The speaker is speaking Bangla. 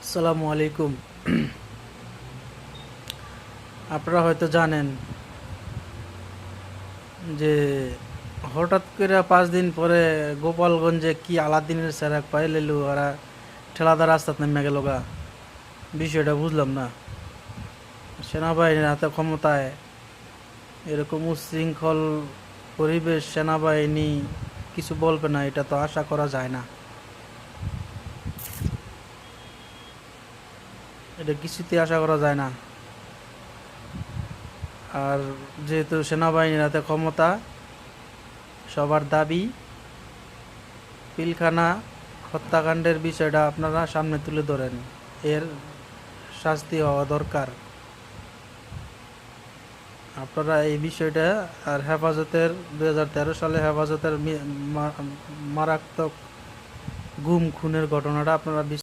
আসসালামু আলাইকুম। আপনারা হয়তো জানেন যে হঠাৎ করে 5 দিন পরে গোপালগঞ্জে কি আলাদিনের সেরাক পাই লেলু ওরা ঠেলাদার রাস্তাত নেমে গেল গা। বিষয়টা বুঝলাম না। সেনাবাহিনীর হাতে ক্ষমতায় এরকম উচ্ছৃঙ্খল পরিবেশ সেনাবাহিনী কিছু বলবে না, এটা তো আশা করা যায় না। এটা কিছুতেই আশা করা যায় না। আর যেহেতু সেনাবাহিনীর হাতে ক্ষমতা, সবার দাবি পিলখানা হত্যাকাণ্ডের বিষয়টা আপনারা সামনে তুলে ধরেন। এর শাস্তি হওয়া দরকার। আপনারা এই বিষয়টা আর হেফাজতের 2013 সালে হেফাজতের মারাত্মক গুম খুনের ঘটনাটা আপনারা